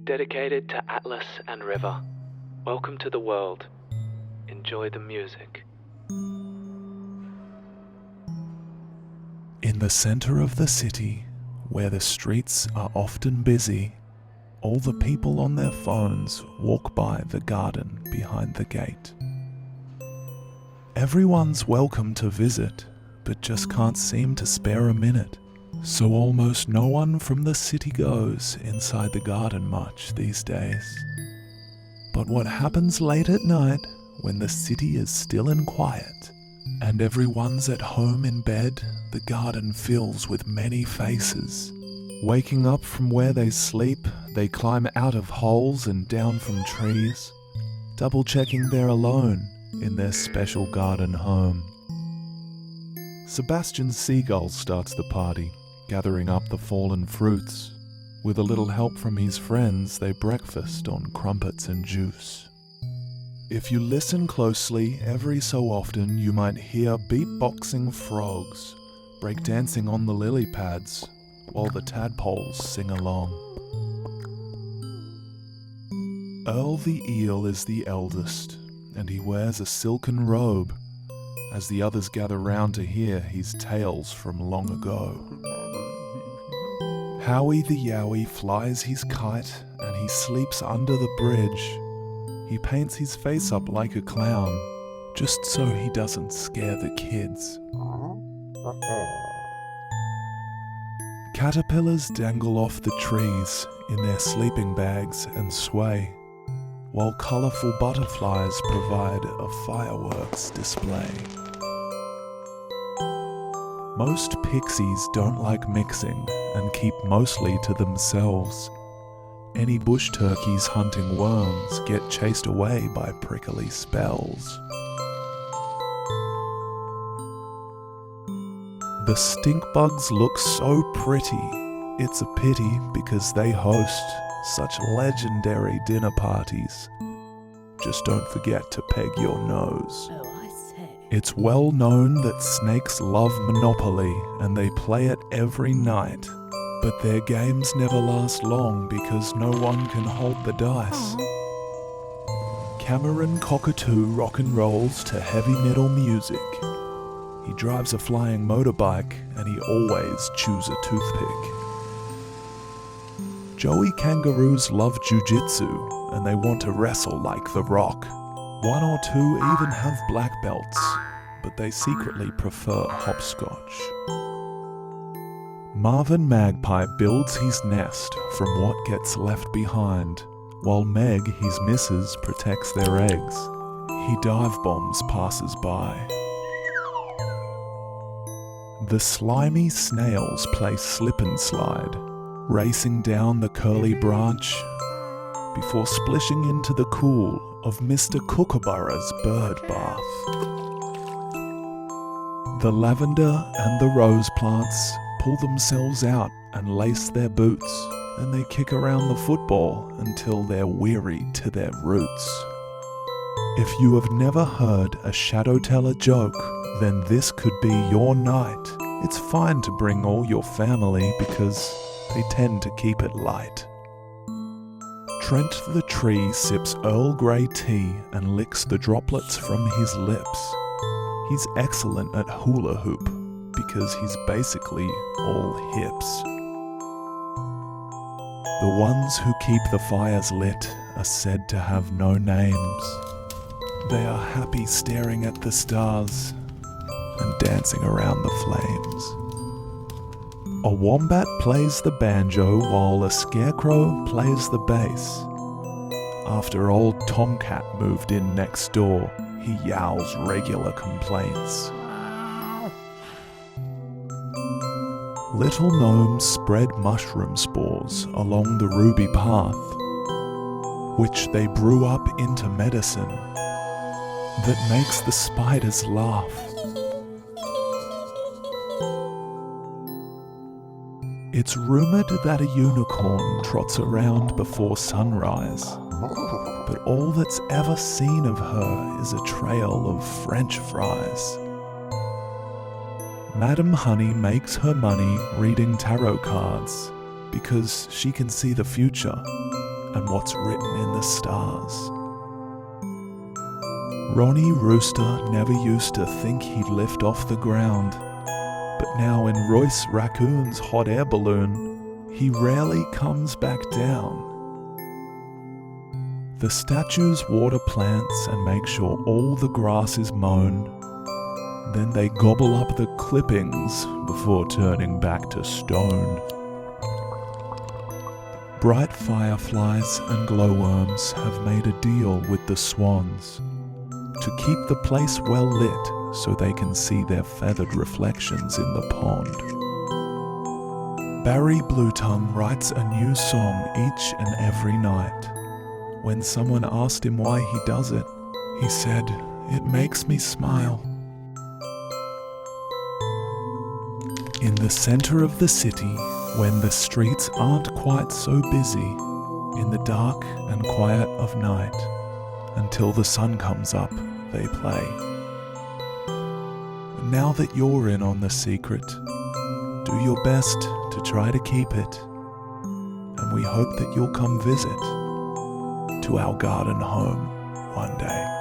Dedicated to Atlas and River. Welcome to the world. Enjoy the music. In the center of the city, where the streets are often busy, all the people on their phones walk by the garden behind the gate. Everyone's welcome to visit, but just can't seem to spare a minute. So almost no one from the city goes inside the garden much these days. But what happens late at night, when the city is still and quiet, and everyone's at home in bed, the garden fills with many faces. Waking up from where they sleep, they climb out of holes and down from trees, double-checking they're alone in their special garden home. Sebastian Seagull starts the party, gathering up the fallen fruits. With a little help from his friends, they breakfast on crumpets and juice. If you listen closely, every so often you might hear beatboxing frogs breakdancing on the lily pads while the tadpoles sing along. Earl the eel is the eldest, and he wears a silken robe as the others gather round to hear his tales from long ago. Howie the yowie flies his kite and he sleeps under the bridge. He paints his face up like a clown, just so he doesn't scare the kids. Caterpillars dangle off the trees in their sleeping bags and sway, while colourful butterflies provide a fireworks display. Most pixies don't like mixing and keep mostly to themselves. Any bush turkeys hunting worms get chased away by prickly spells. The stink bugs look so pretty, it's a pity because they host such legendary dinner parties. Just don't forget to peg your nose. It's well known that snakes love Monopoly and they play it every night. But their games never last long because no one can hold the dice. Cameron Cockatoo rock and rolls to heavy metal music. He drives a flying motorbike and he always chews a toothpick. Joey kangaroos love jujitsu and they want to wrestle like The Rock. One or two even have black belts, but they secretly prefer hopscotch. Marvin Magpie builds his nest from what gets left behind, while Meg, his missus, protects their eggs. He dive bombs passers by. The slimy snails play slip and slide, racing down the curly branch before splishing into the cool of Mr. Kookaburra's bird bath. The lavender and the rose plants pull themselves out and lace their boots, and they kick around the football until they're weary to their roots. If you have never heard a shadow tell a joke, then this could be your night. It's fine to bring all your family because they tend to keep it light. Trent the tree sips Earl Grey tea and licks the droplets from his lips. He's excellent at hula hoop because he's basically all hips. The ones who keep the fires lit are said to have no names. They are happy staring at the stars and dancing around the flames. A wombat plays the banjo while a scarecrow plays the bass. After old Tomcat moved in next door, he yowls regular complaints. Little gnomes spread mushroom spores along the ruby path, which they brew up into medicine that makes the spiders laugh. It's rumoured that a unicorn trots around before sunrise, but all that's ever seen of her is a trail of French fries. Madam Honey makes her money reading tarot cards because she can see the future and what's written in the stars. Ronnie Rooster never used to think he'd lift off the ground, but now in Royce Raccoon's hot air balloon, he rarely comes back down. The statues water plants and make sure all the grass is mown. Then they gobble up the clippings before turning back to stone. Bright fireflies and glowworms have made a deal with the swans to keep the place well lit so they can see their feathered reflections in the pond. Barry Bluetongue writes a new song each and every night. When someone asked him why he does it, he said, "It makes me smile." In the center of the city, when the streets aren't quite so busy, in the dark and quiet of night, until the sun comes up, they play. Now that you're in on the secret, do your best to try to keep it, and we hope that you'll come visit to our garden home one day.